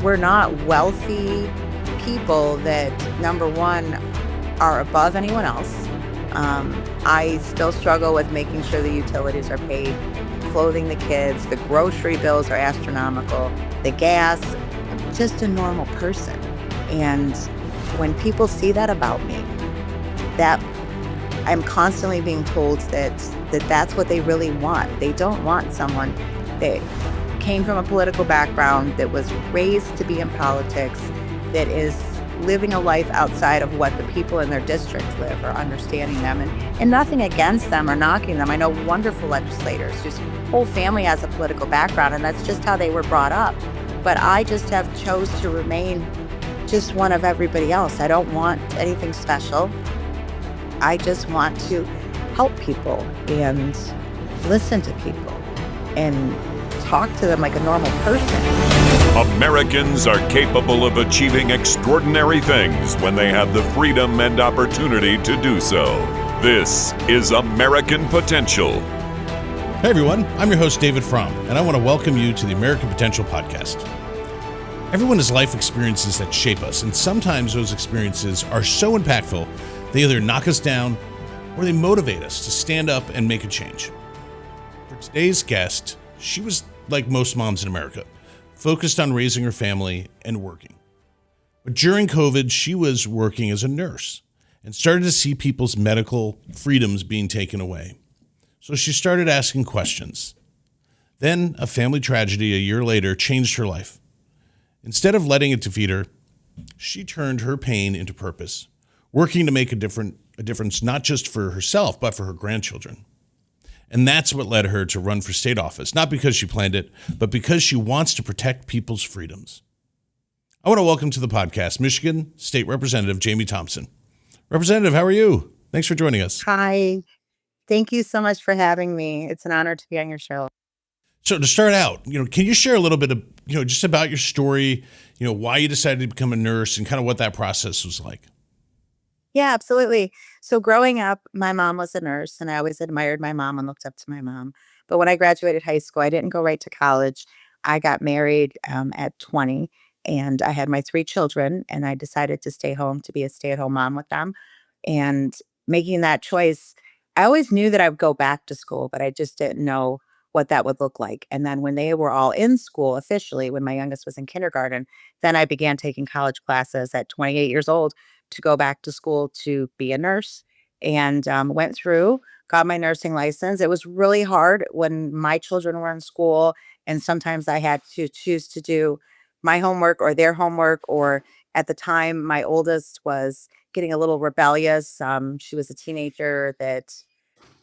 we're not wealthy people that, number one, are above anyone else. I still struggle with making sure the utilities are paid, clothing the kids, the grocery bills are astronomical, the gas. I'm just a normal person. And when people see that about me, that I'm constantly being told that that's what they really want. They don't want someone that came from a political background, that was raised to be in politics, that is living a life outside of what the people in their district live, or understanding them. And nothing against them or knocking them. I know wonderful legislators whose whole family has a political background, and that's just how they were brought up. But I just have chose to remain just one of everybody else. I don't want anything special. I just want to help people and listen to people and talk to them like a normal person. Americans are capable of achieving extraordinary things when they have the freedom and opportunity to do so. This is American Potential. Hey everyone, I'm your host David Fromm, and I want to welcome you to the American Potential podcast. Everyone has life experiences that shape us, and sometimes those experiences are so impactful they either knock us down or they motivate us to stand up and make a change. For today's guest, she was like most moms in America, focused on raising her family and working. But during COVID, she was working as a nurse and started to see people's medical freedoms being taken away. So she started asking questions. Then a family tragedy a year later changed her life. Instead of letting it defeat her, she turned her pain into purpose, working to make a difference not just for herself, but for her grandchildren. And that's what led her to run for state office, not because she planned it, but because she wants to protect people's freedoms. I want to welcome to the podcast Michigan State Representative Jamie Thompson. Representative, how are you? Thanks for joining us. Hi. Thank you so much for having me. It's an honor to be on your show. So to start out, can you share a little bit of, just about your story, why you decided to become a nurse and kind of what that process was like? Yeah, absolutely. So growing up, my mom was a nurse, and I always admired my mom and looked up to my mom. But when I graduated high school, I didn't go right to college. I got married at 20, and I had my three children, and I decided to stay home to be a stay-at-home mom with them. And making that choice, I always knew that I would go back to school, but I just didn't know what that would look like. And then when they were all in school officially, when my youngest was in kindergarten, then I began taking college classes at 28 years old to go back to school to be a nurse, and went through, got my nursing license. It was really hard when my children were in school, and sometimes I had to choose to do my homework or their homework, or at the time, my oldest was getting a little rebellious. She was a teenager that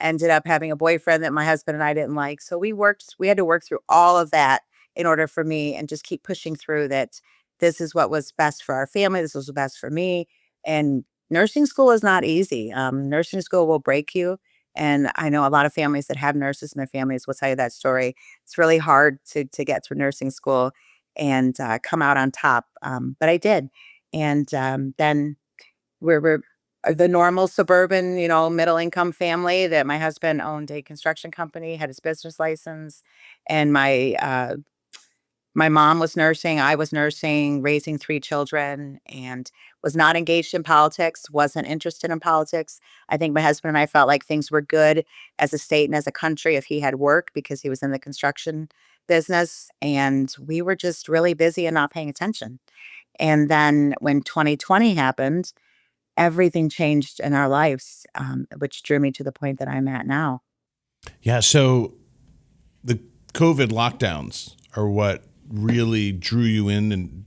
ended up having a boyfriend that my husband and I didn't like. So we had to work through all of that in order for me, and just keep pushing through that this is what was best for our family. This was best for me. And nursing school is not easy. Nursing school will break you. And I know a lot of families that have nurses in their families will tell you that story. It's really hard to get through nursing school and come out on top. But I did. And then we're the normal suburban, middle income family that my husband owned a construction company, had his business license, and my mom was nursing, I was nursing, raising three children, and was not engaged in politics, wasn't interested in politics. I think my husband and I felt like things were good as a state and as a country if he had work, because he was in the construction business, and we were just really busy and not paying attention. And then when 2020 happened, everything changed in our lives, which drew me to the point that I'm at now. Yeah, so the COVID lockdowns are what really drew you in and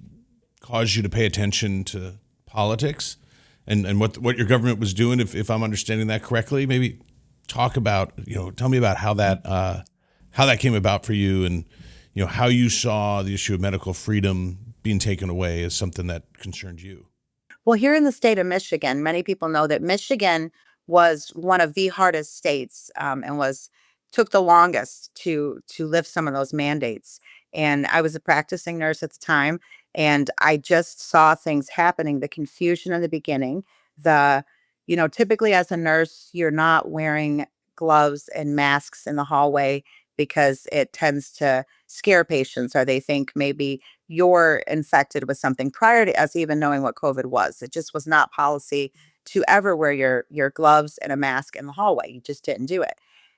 caused you to pay attention to politics and what your government was doing, if I'm understanding that correctly. Maybe talk about, tell me about how that came about for you, and how you saw the issue of medical freedom being taken away as something that concerned you. Well, here in the state of Michigan, many people know that Michigan was one of the hardest states, and was took the longest to lift some of those mandates. And I was a practicing nurse at the time, and I just saw things happening. The confusion in the beginning, typically as a nurse, you're not wearing gloves and masks in the hallway because it tends to scare patients, or they think maybe you're infected with something prior to us even knowing what COVID was. It just was not policy to ever wear your gloves and a mask in the hallway. You just didn't do it.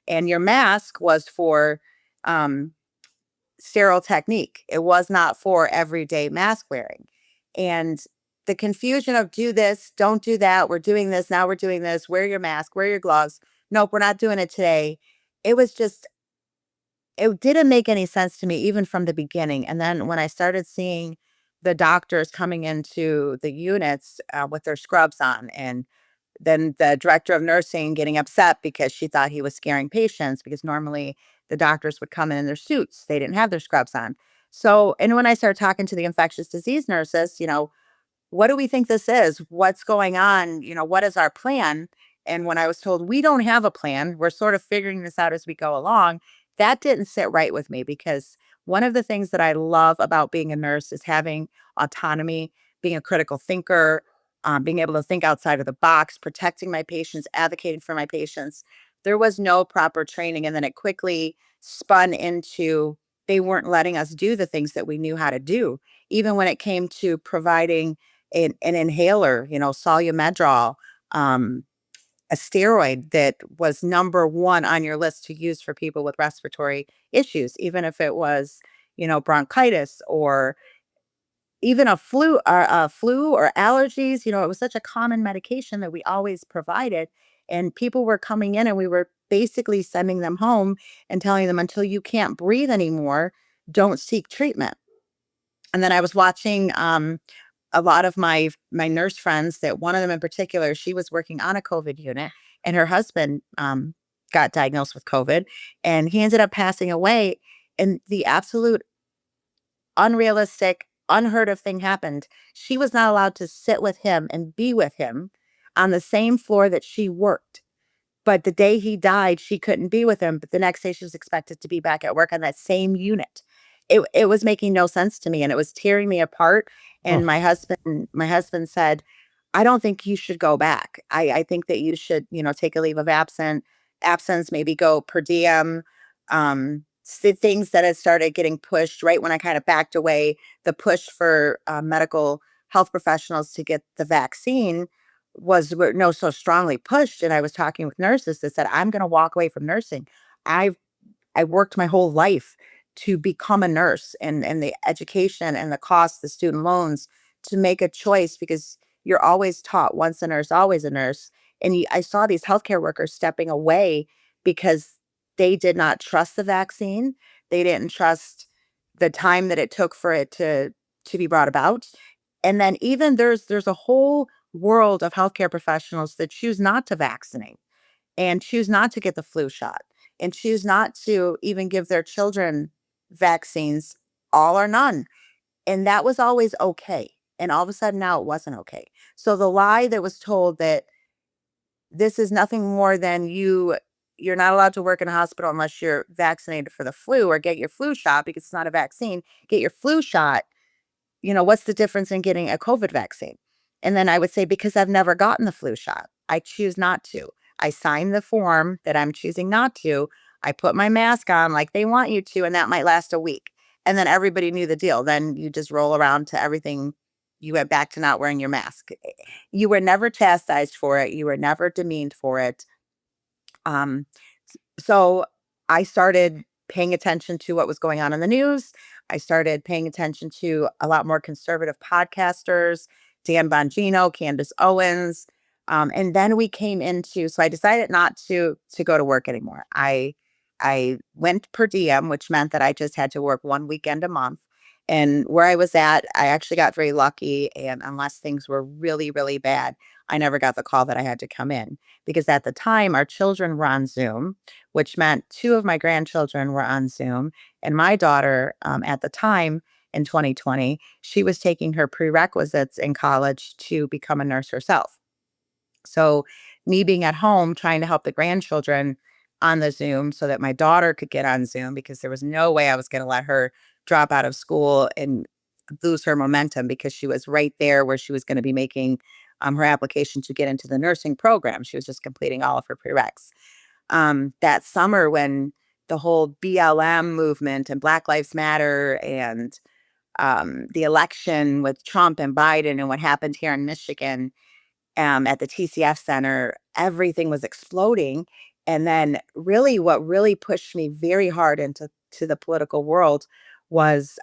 And your mask was for um, sterile technique. It was not for everyday mask wearing. And the confusion of do this, don't do that, we're doing this, now we're doing this, wear your mask, wear your gloves. Nope, we're not doing it today. It was just, it didn't make any sense to me, even from the beginning. And then when I started seeing the doctors coming into the units with their scrubs on, and then the director of nursing getting upset because she thought he was scaring patients because normally the doctors would come in their suits. They didn't have their scrubs on. So, and when I started talking to the infectious disease nurses, what do we think this is? What's going on? What is our plan? And when I was told we don't have a plan, we're sort of figuring this out as we go along, that didn't sit right with me because one of the things that I love about being a nurse is having autonomy, being a critical thinker, being able to think outside of the box, protecting my patients, advocating for my patients. There was no proper training. And then it quickly spun into they weren't letting us do the things that we knew how to do, even when it came to providing an inhaler, Solumedrol, um, a steroid that was number one on your list to use for people with respiratory issues, even if it was, bronchitis or even a flu or allergies. It was such a common medication that we always provided. And people were coming in and we were basically sending them home and telling them until you can't breathe anymore, don't seek treatment. And then I was watching a lot of my nurse friends, that one of them in particular, she was working on a COVID unit and her husband got diagnosed with COVID and he ended up passing away. And the absolute unrealistic, unheard of thing happened. She was not allowed to sit with him and be with him on the same floor that she worked. But the day he died, she couldn't be with him, but the next day she was expected to be back at work on that same unit. It was making no sense to me and it was tearing me apart. And Oh, my husband said, "I don't think you should go back. I think that you should, take a leave of absence, maybe go per diem." Things that had started getting pushed right when I kind of backed away, the push for medical health professionals to get the vaccine were no so strongly pushed. And I was talking with nurses that said, I'm going to walk away from nursing. I've I worked my whole life to become a nurse, and the education and the costs, the student loans, to make a choice because you're always taught once a nurse, always a nurse. And I saw these healthcare workers stepping away because they did not trust the vaccine. They didn't trust the time that it took for it to be brought about. And then even there's a whole world of healthcare professionals that choose not to vaccinate and choose not to get the flu shot and choose not to even give their children vaccines, all or none. And that was always okay. And all of a sudden now it wasn't okay. So the lie that was told that this is nothing more than you're not allowed to work in a hospital unless you're vaccinated for the flu or get your flu shot because it's not a vaccine. Get your flu shot. What's the difference in getting a COVID vaccine? And then I would say, because I've never gotten the flu shot, I choose not to. I sign the form that I'm choosing not to. I put my mask on like they want you to, and that might last a week. And then everybody knew the deal. Then you just roll around to everything. You went back to not wearing your mask. You were never chastised for it. You were never demeaned for it. Um, so I started paying attention to what was going on in the news. I started paying attention to a lot more conservative podcasters, Dan Bongino, Candace Owens. And then we came into, so I decided not to go to work anymore. I went per diem, which meant that I just had to work one weekend a month. And where I was at, I actually got very lucky. And unless things were really, really bad, I never got the call that I had to come in because at the time our children were on Zoom, which meant two of my grandchildren were on Zoom. And my daughter, at the time in 2020, she was taking her prerequisites in college to become a nurse herself. So, me being at home trying to help the grandchildren on the Zoom so that my daughter could get on Zoom because there was no way I was going to let her drop out of school and lose her momentum because she was right there where she was going to be making her application to get into the nursing program. She was just completing all of her prereqs. That summer when the whole BLM movement and Black Lives Matter and the election with Trump and Biden and what happened here in Michigan, at the TCF Center, everything was exploding. And then really what really pushed me very hard into the political world was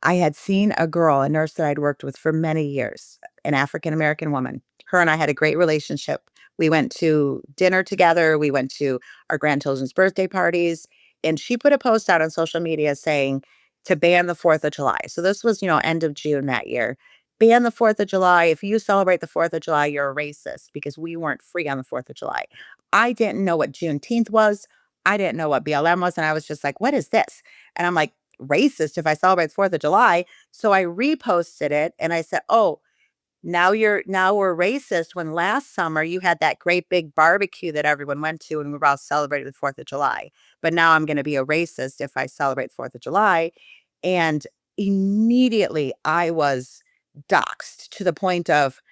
I had seen a girl, a nurse that I'd worked with for many years, an African American woman. Her and I had a great relationship. We went to dinner together. We went to our grandchildren's birthday parties. And she put a post out on social media saying to ban the 4th of July. So this was, end of June that year. Ban the 4th of July. If you celebrate the 4th of July, you're a racist because we weren't free on the 4th of July. I didn't know what Juneteenth was. I didn't know what BLM was. And I was just like, what is this? And I'm like, racist if I celebrate the 4th of July. So I reposted it and I said, "Oh, now we're racist when last summer you had that great big barbecue that everyone went to and we were all celebrating the 4th of July. But now I'm going to be a racist if I celebrate the 4th of July." And immediately I was doxxed to the point of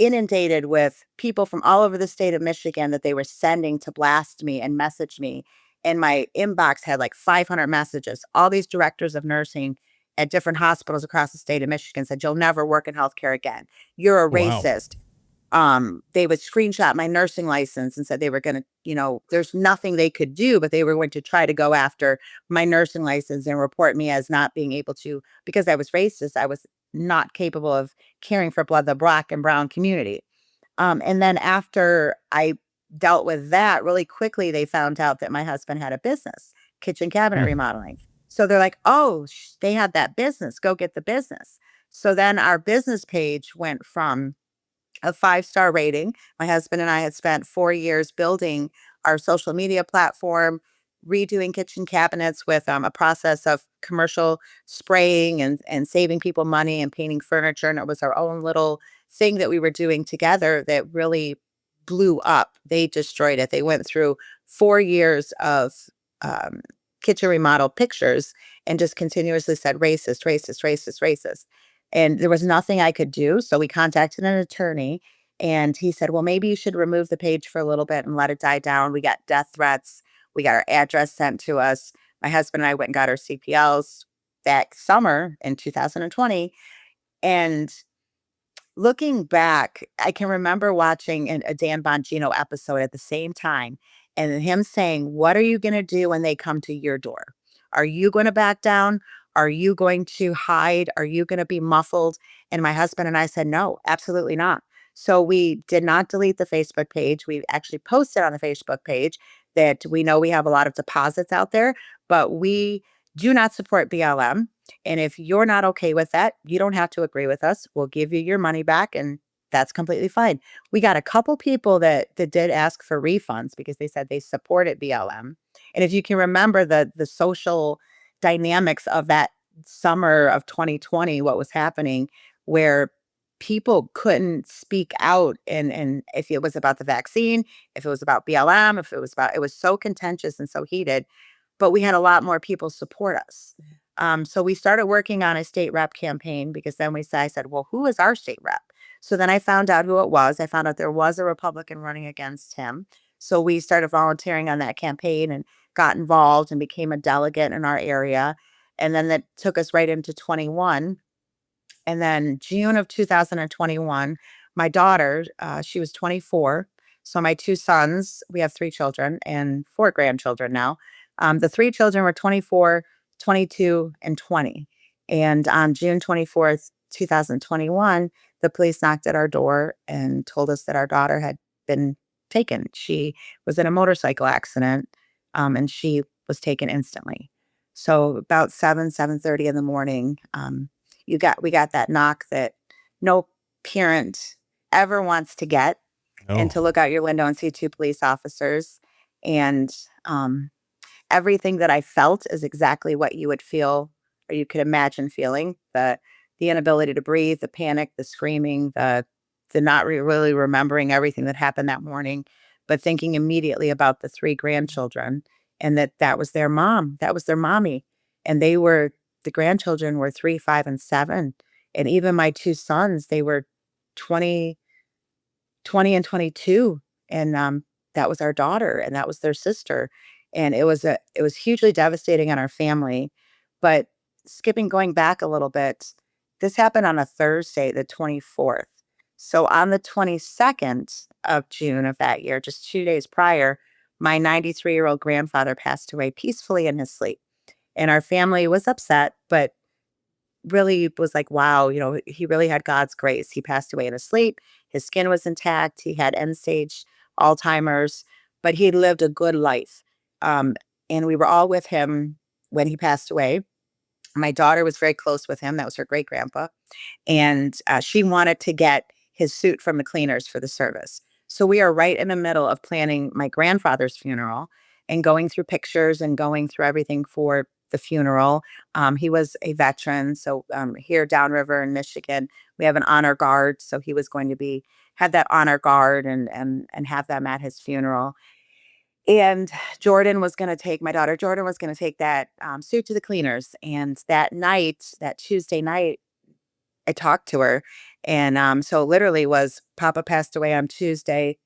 inundated with people from all over the state of Michigan that they were sending to blast me and message me. And my inbox had like 500 messages. All these directors of nursing at different hospitals across the state of Michigan said, "You'll never work in healthcare again. You're a Wow. racist." They would screenshot my nursing license and said they were going to, there's nothing they could do, but they were going to try to go after my nursing license and report me as not being able to, because I was racist. I was not capable of caring for the black and brown community. And then after I dealt with that really quickly, they found out that my husband had a business, kitchen cabinet Hmm. remodeling. So they're like, "Oh, they had that business. Go get the business." So then our business page went from a 5-star rating. My husband and I had spent 4 years building our social media platform, redoing kitchen cabinets with a process of commercial spraying and saving people money and painting furniture. And it was our own little thing that we were doing together that really blew up. They destroyed it. They went through 4 years of um, kitchen remodel pictures and just continuously said racist, racist, racist, racist. And there was nothing I could do. So we contacted an attorney and he said, "Well, maybe you should remove the page for a little bit and let it die down." We got death threats. We got our address sent to us. My husband and I went and got our CPLs that summer in 2020. And looking back, I can remember watching a Dan Bongino episode at the same time and him saying, "What are you going to do when they come to your door? Are you going to back down? Are you going to hide? Are you going to be muffled?" And my husband and I said, "No, absolutely not." So we did not delete the Facebook page. We actually posted on the Facebook page that we know we have a lot of deposits out there, but we do not support BLM. And if you're not okay with that, you don't have to agree with us. We'll give you your money back and that's completely fine. We got a couple people that did ask for refunds because they said they supported BLM. And if you can remember the social dynamics of that summer of 2020, what was happening where people couldn't speak out and if it was about the vaccine, if it was about BLM, if it was about, it was so contentious and so heated, but we had a lot more people support us. So we started working on a state rep campaign because then I said, "Well, who is our state rep?" So then I found out who it was. I found out there was a Republican running against him. So we started volunteering on that campaign and got involved and became a delegate in our area. And then that took us right into 21. And then June of 2021, my daughter, she was 24. So my 2 sons, we have 3 children and 4 grandchildren now. The 3 children were 24, 22, and 20. And on June 24th, 2021, the police knocked at our door and told us that our daughter had been taken. She was in a motorcycle accident, and she was taken instantly. So about 7:30 in the morning, we got that knock that no parent ever wants to get, and Oh, to look out your window and see 2 police officers. And everything that I felt is exactly what you would feel or you could imagine feeling. The inability to breathe, the panic, the screaming, the not really remembering everything that happened that morning, but thinking immediately about the 3 grandchildren and that was their mom. That was their mommy. And the grandchildren were 3, 5, and 7. And even my 2 sons, they were 20 20 and 22, and, that was our daughter, and that was their sister, and it was hugely devastating on our family, but going back a little bit, this happened on a Thursday, the 24th. So on the 22nd of June of that year, just 2 days prior, my 93-year-old grandfather passed away peacefully in his sleep. And our family was upset, but really was like, wow, he really had God's grace. He passed away in his sleep. His skin was intact. He had end stage Alzheimer's, but he lived a good life. Um, and we were all with him when he passed away. My daughter was very close with him. That was her great grandpa. And she wanted to get his suit from the cleaners for the service. So we are right in the middle of planning my grandfather's funeral and going through pictures and going through everything for the funeral. He was a veteran. So here downriver in Michigan, we have an honor guard. So he was going to be had that honor guard and have them at his funeral. And my daughter Jordan was going to take that suit to the cleaners. And that night, that Tuesday night, I talked to her. And so it literally was Papa passed away on Tuesday.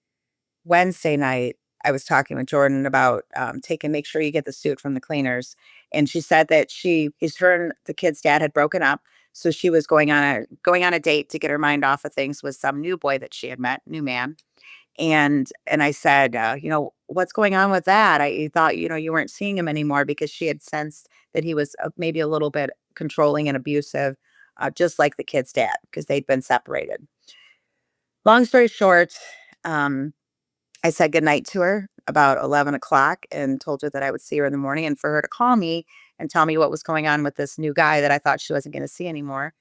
Wednesday night, I was talking with Jordan about make sure you get the suit from the cleaners. And she said that her and the kid's dad had broken up. So she was going on a date to get her mind off of things with some new boy that she had met, new man. And I said, what's going on with that? I thought, you weren't seeing him anymore, because she had sensed that he was maybe a little bit controlling and abusive, just like the kid's dad, because they'd been separated. Long story short, um, I said goodnight to her about 11 o'clock and told her that I would see her in the morning, and for her to call me and tell me what was going on with this new guy that I thought she wasn't going to see anymore.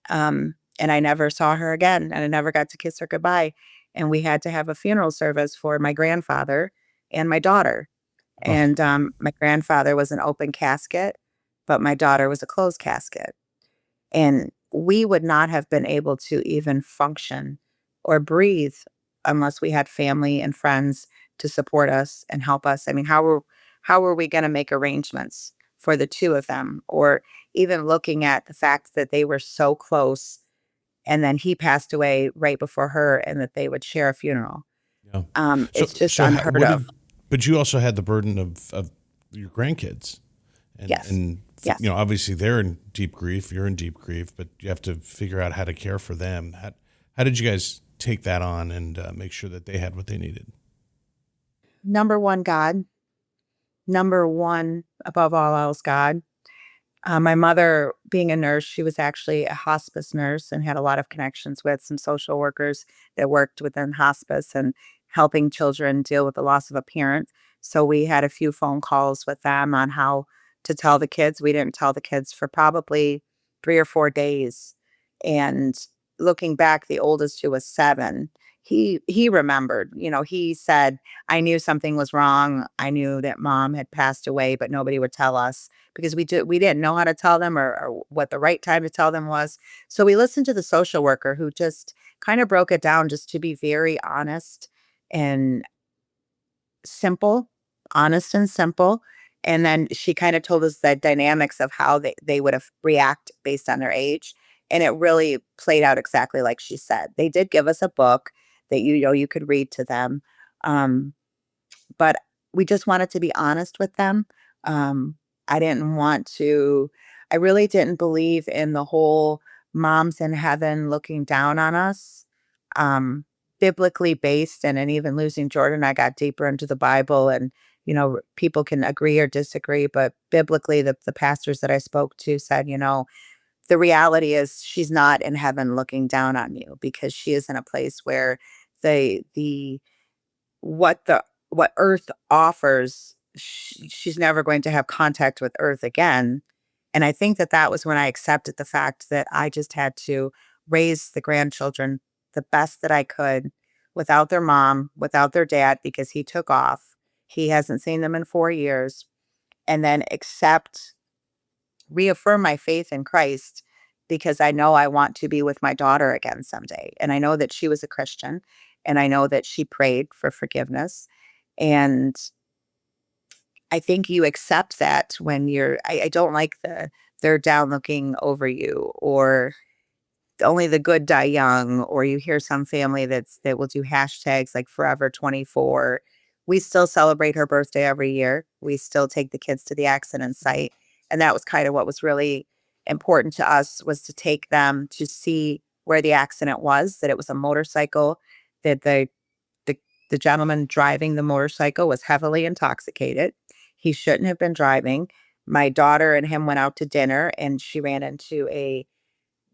And I never saw her again, and I never got to kiss her goodbye. And we had to have a funeral service for my grandfather and my daughter. Oh, And my grandfather was an open casket, but my daughter was a closed casket. And we would not have been able to even function or breathe unless we had family and friends to support us and help us. I mean, how were we going to make arrangements for the two of them, or even looking at the fact that they were so close, and then he passed away right before her, and that they would share a funeral. yeah. It's just unheard What of. did? But you also had the burden of your grandkids, Yes. and Yes. obviously they're in deep grief. You're in deep grief, but you have to figure out how to care for them. How did you guys take that on and make sure that they had what they needed? Number one, God. Number one, above all else, God. My mother, being a nurse, she was actually a hospice nurse and had a lot of connections with some social workers that worked within hospice and helping children deal with the loss of a parent. So we had a few phone calls with them on how to tell the kids. We didn't tell the kids for probably 3 or 4 days. And looking back, the oldest, who was 7, he remembered. He said, I knew something was wrong. I knew that mom had passed away, but nobody would tell us, because we didn't know how to tell them, or what the right time to tell them was. So we listened to the social worker, who just kind of broke it down just to be very honest and simple, honest and simple. And then she kind of told us the dynamics of how they would have react based on their age. And it really played out exactly like she said. They did give us a book that you could read to them. Um, but we just wanted to be honest with them. Um, I didn't want to I really didn't believe in the whole moms in heaven looking down on us, um, biblically based. And even losing Jordan, I got deeper into the Bible, and, people can agree or disagree, but biblically, the pastors that I spoke to said, the reality is she's not in heaven looking down on you, because she is in a place where the what the what earth offers, she's never going to have contact with earth again. And I think that was when I accepted the fact that I just had to raise the grandchildren the best that I could, without their mom, without their dad, because he took off. He hasn't seen them in 4 years. And then reaffirm my faith in Christ, because I know I want to be with my daughter again someday. And I know that she was a Christian, and I know that she prayed for forgiveness. And I think you accept that when I don't like they're down looking over you, or only the good die young, or you hear some family that will do hashtags like forever 24. We still celebrate her birthday every year. We still take the kids to the accident site. And that was kind of what was really important to us was to take them to see where the accident was, that it was a motorcycle, that the, the gentleman driving the motorcycle was heavily intoxicated. He shouldn't have been driving. My daughter and him went out to dinner, and she ran into a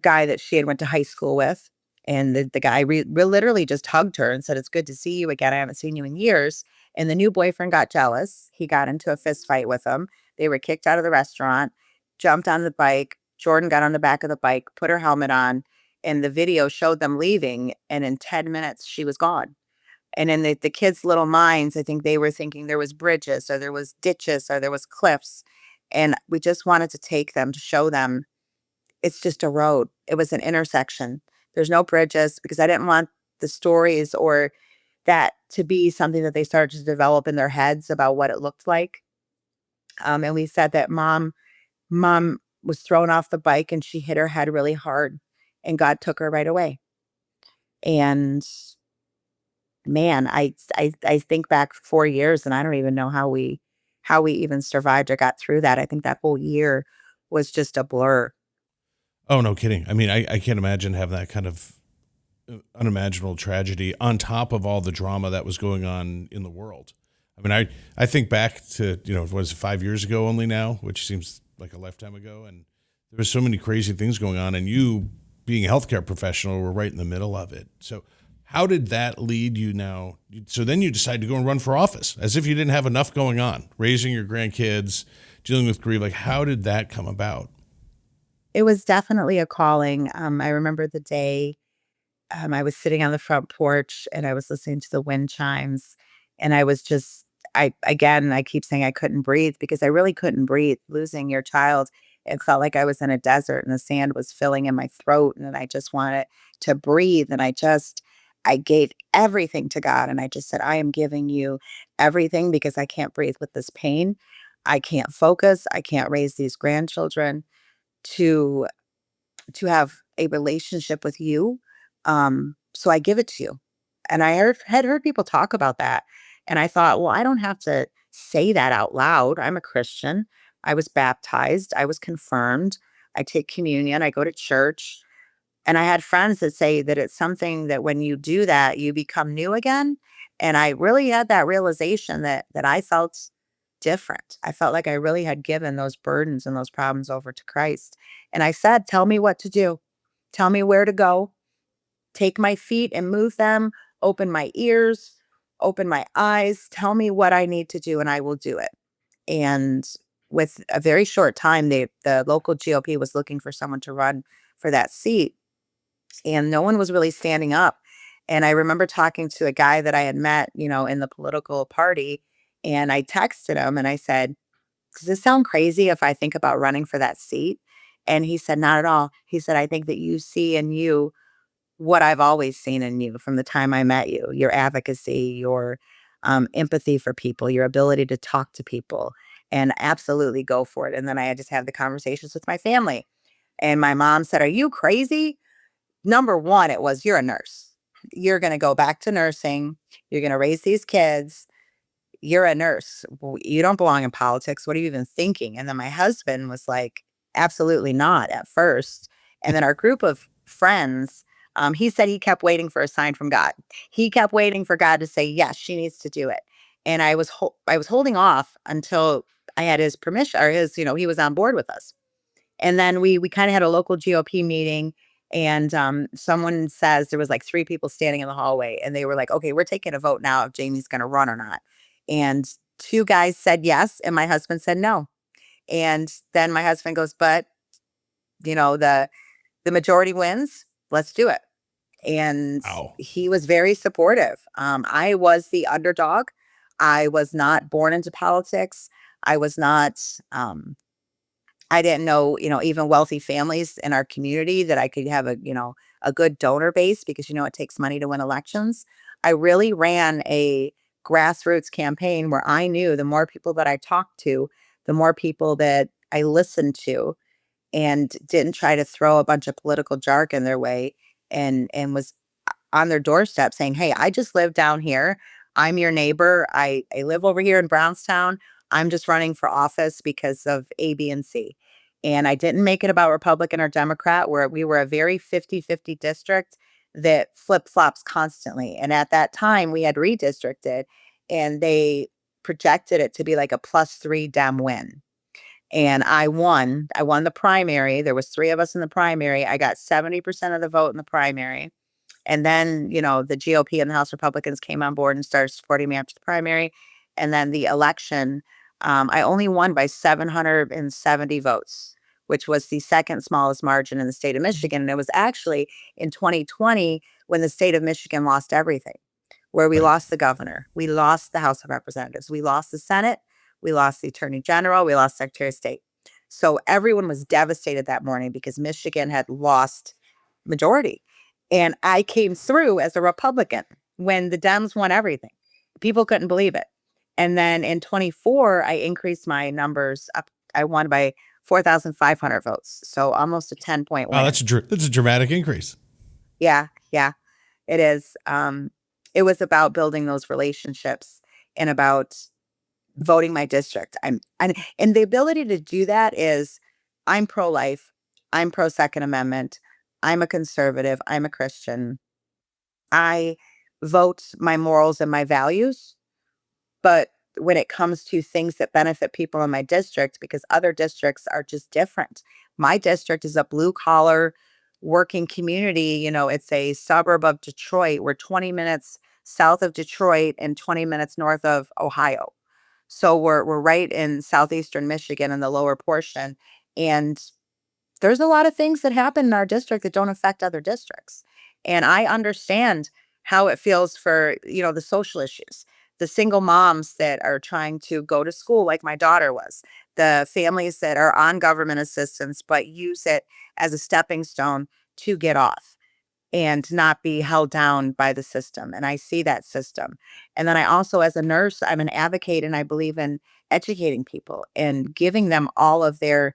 guy that she had went to high school with. And the guy literally just hugged her and said, "It's good to see you again. I haven't seen you in years." And the new boyfriend got jealous. He got into a fist fight with him. They were kicked out of the restaurant, jumped on the bike. Jordan got on the back of the bike, put her helmet on, and the video showed them leaving. And in 10 minutes, she was gone. And in the kids' little minds, I think they were thinking there was bridges or there was ditches or there was cliffs. And we just wanted to take them to show them it's just a road. It was an intersection. There's no bridges because I didn't want the stories or that to be something that they started to develop in their heads about what it looked like. And we said that mom was thrown off the bike and she hit her head really hard, and God took her right away. And man, I think back 4 years and I don't even know how we even survived or got through that. I think that whole year was just a blur. Oh, no kidding. I mean, I can't imagine having that kind of unimaginable tragedy on top of all the drama that was going on in the world. I mean, I think back to, was it 5 years ago only now, which seems like a lifetime ago. And there was so many crazy things going on, and you being a healthcare professional were right in the middle of it. So how did that lead you now? So then you decided to go and run for office as if you didn't have enough going on, raising your grandkids, dealing with grief. Like, how did that come about? It was definitely a calling. I remember the day I was sitting on the front porch and I was listening to the wind chimes, and I was just, I keep saying I couldn't breathe because I really couldn't breathe. Losing your child, it felt like I was in a desert and the sand was filling in my throat, and I just wanted to breathe. And I gave everything to God, and I just said, I am giving you everything because I can't breathe with this pain. I can't focus. I can't raise these grandchildren to have a relationship with you. So I give it to you. And I had heard people talk about that. And I thought, well, I don't have to say that out loud. I'm a Christian. I was baptized. I was confirmed. I take communion. I go to church. And I had friends that say that it's something that when you do that, you become new again. And I really had that realization that I felt different. I felt like I really had given those burdens and those problems over to Christ. And I said, tell me what to do. Tell me where to go. Take my feet and move them. Open my ears. Open my eyes. Tell me what I need to do and I will do it. And with a very short time, the local GOP was looking for someone to run for that seat, and no one was really standing up. And I remember talking to a guy that I had met, in the political party, and I texted him and I said, "Does this sound crazy if I think about running for that seat?" And he said, "Not at all." He said, "I think that you see in you what I've always seen in you from the time I met you, your advocacy, your empathy for people, your ability to talk to people, and absolutely go for it." And then I had just had the conversations with my family. And my mom said, "Are you crazy?" Number one, it was, "You're a nurse. You're going to go back to nursing. You're going to raise these kids. You're a nurse. You don't belong in politics. What are you even thinking?" And then my husband was like, "Absolutely not," at first. And then our group of friends, he said he kept waiting for a sign from God. He kept waiting for God to say, "Yes, she needs to do it." And I was holding off until I had his permission, or his, he was on board with us. And then we kind of had a local GOP meeting, and someone says there was like three people standing in the hallway, and they were like, "Okay, we're taking a vote now if Jamie's going to run or not." And two guys said yes, and my husband said no. And then my husband goes, "But the majority wins. Let's do it." And Wow. he was very supportive. I was the underdog. I was not born into politics. I was not. I didn't know, even wealthy families in our community that I could have a good donor base because, it takes money to win elections. I really ran a grassroots campaign where I knew the more people that I talked to, the more people that I listened to, and didn't try to throw a bunch of political jargon their way, and was on their doorstep saying, "Hey, I just live down here. I'm your neighbor. I live over here in Brownstown. I'm just running for office because of A, B, and C." And I didn't make it about Republican or Democrat, where we were a very 50-50 district that flip flops constantly. And at that time, we had redistricted and they projected it to be like a +3 Dem win. And I won. I won the primary. There was 3 of us in the primary. I got 70% of the vote in the primary. And then, the GOP and the House Republicans came on board and started supporting me after the primary. And then the election, I only won by 770 votes, which was the second smallest margin in the state of Michigan. And it was actually in 2020 when the state of Michigan lost everything, where we Right. lost the governor, we lost the House of Representatives, we lost the Senate, we lost the Attorney General, we lost Secretary of State. So everyone was devastated that morning because Michigan had lost majority. And I came through as a Republican when the Dems won everything. People couldn't believe it. And then in 24, I increased my numbers up. I won by 4,500 votes. So almost a 10-point Wow, win. that's a dramatic increase. Yeah, yeah, it is. It was about building those relationships and about voting my district. And the ability to do that is I'm pro-life, I'm pro Second Amendment, I'm a conservative, I'm a Christian. I vote my morals and my values, but when it comes to things that benefit people in my district, because other districts are just different. My district is a blue collar working community. It's a suburb of Detroit. We're 20 minutes south of Detroit and 20 minutes north of Ohio. So we're right in southeastern Michigan in the lower portion. And there's a lot of things that happen in our district that don't affect other districts. And I understand how it feels for, the social issues, the single moms that are trying to go to school like my daughter was, the families that are on government assistance but use it as a stepping stone to get off and not be held down by the system. And I see that system. And then I also, as a nurse, I'm an advocate and I believe in educating people and giving them all of the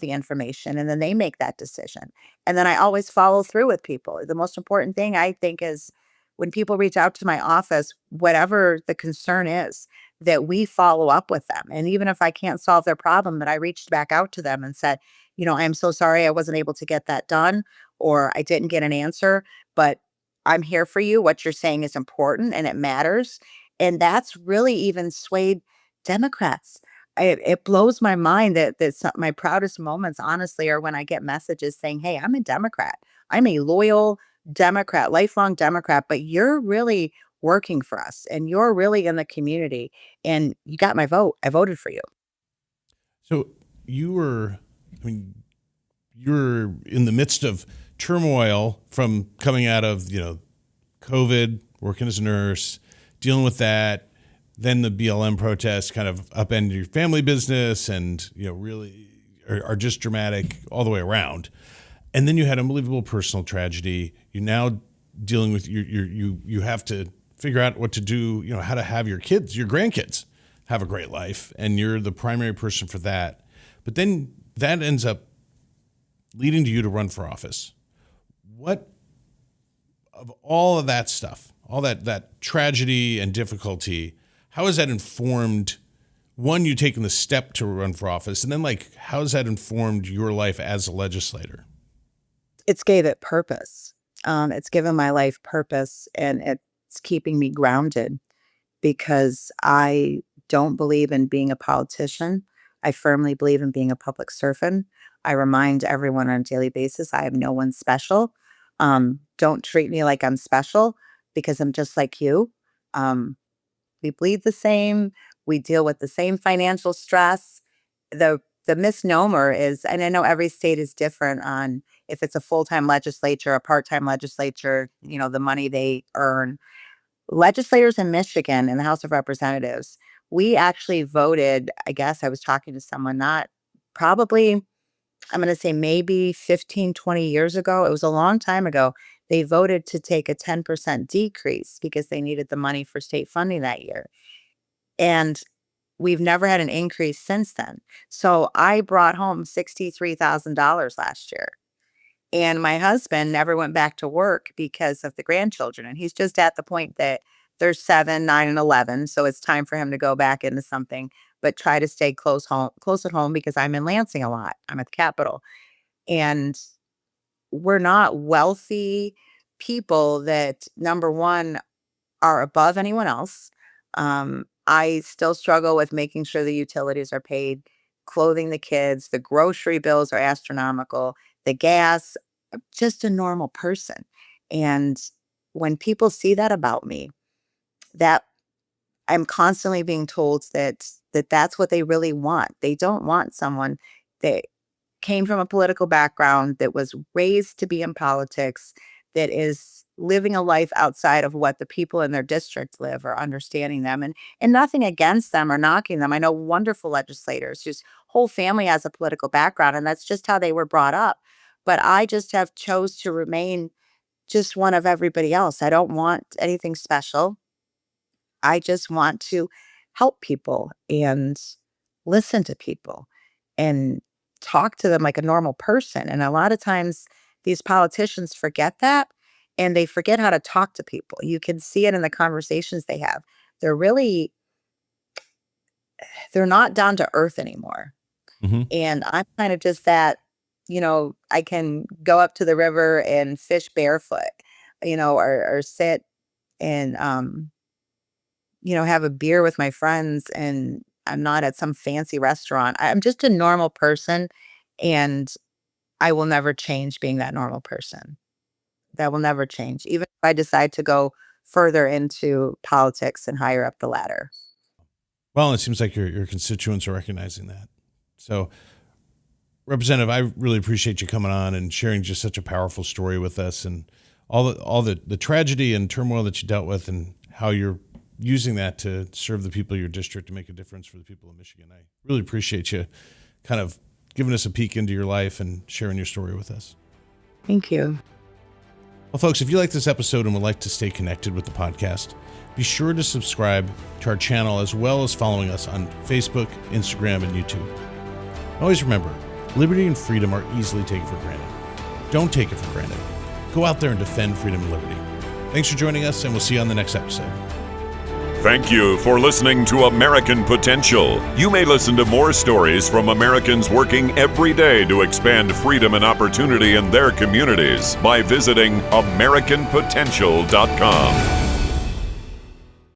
information and then they make that decision. And then I always follow through with people. The most important thing I think is when people reach out to my office, whatever the concern is, that we follow up with them. And even if I can't solve their problem, that I reached back out to them and said, I'm so sorry I wasn't able to get that done or I didn't get an answer, but I'm here for you. What you're saying is important and it matters. And that's really even swayed Democrats. It blows my mind that my proudest moments, honestly, are when I get messages saying, "Hey, I'm a Democrat. I'm a loyal Democrat, lifelong Democrat, but you're really working for us and you're really in the community and you got my vote. I voted for you." So you were, I mean, you're in the midst of turmoil from coming out of, COVID, working as a nurse, dealing with that. Then the BLM protests kind of upended your family business and, really are just dramatic all the way around. And then you had unbelievable personal tragedy. You're now dealing with you have to figure out what to do, how to have your grandkids have a great life. And you're the primary person for that. But then that ends up leading to you to run for office. What of all of that stuff, all that tragedy and difficulty, how has that informed, one, you taking the step to run for office, and then how has that informed your life as a legislator? It's gave it purpose. It's given my life purpose and it's keeping me grounded because I don't believe in being a politician. I firmly believe in being a public servant. I remind everyone on a daily basis I am no one special. Don't treat me like I'm special because I'm just like you. Um, we bleed the same. We deal with the same financial stress. The misnomer is, and I know every state is different on if it's a full-time legislature, a part-time legislature, the money they earn. Legislators in Michigan in the House of Representatives, we actually voted, I guess I was talking to someone not probably, I'm going to say maybe 15, 20 years ago. It was a long time ago. They voted to take a 10% decrease because they needed the money for state funding that year. And we've never had an increase since then. So I brought home $63,000 last year. And my husband never went back to work because of the grandchildren. And he's just at the point that they're 7, 9, and 11. So it's time for him to go back into something but try to stay close at home because I'm in Lansing a lot. I'm at the Capitol. And we're not wealthy people that, number one, are above anyone else. I still struggle with making sure the utilities are paid, clothing the kids, the grocery bills are astronomical, the gas, just a normal person. And when people see that about me, that I'm constantly being told that that's what they really want. They don't want someone that came from a political background, that was raised to be in politics, that is living a life outside of what the people in their district live or understanding them. And nothing against them or knocking them. I know wonderful legislators whose whole family has a political background, and that's just how they were brought up. But I just have chose to remain just one of everybody else. I don't want anything special. I just want to help people and listen to people and talk to them like a normal person. And a lot of times these politicians forget that, and they forget how to talk to people. You can see it in the conversations they have. They're really they're not down to earth anymore. Hmm. And I'm kind of just that, I can go up to the river and fish barefoot, or sit and have a beer with my friends, and I'm not at some fancy restaurant. I'm just a normal person, and I will never change being that normal person. That will never change, even if I decide to go further into politics and higher up the ladder. Well, it seems like your constituents are recognizing that. So, Representative, I really appreciate you coming on and sharing just such a powerful story with us, and all the tragedy and turmoil that you dealt with, and how you're using that to serve the people of your district, to make a difference for the people of Michigan. I really appreciate you kind of giving us a peek into your life and sharing your story with us. Thank you. Well, folks, if you like this episode and would like to stay connected with the podcast, be sure to subscribe to our channel, as well as following us on Facebook, Instagram, and YouTube. And always remember, liberty and freedom are easily taken for granted. Don't take it for granted. Go out there and defend freedom and liberty. Thanks for joining us, and we'll see you on the next episode. Thank you for listening to American Potential. You may listen to more stories from Americans working every day to expand freedom and opportunity in their communities by visiting AmericanPotential.com.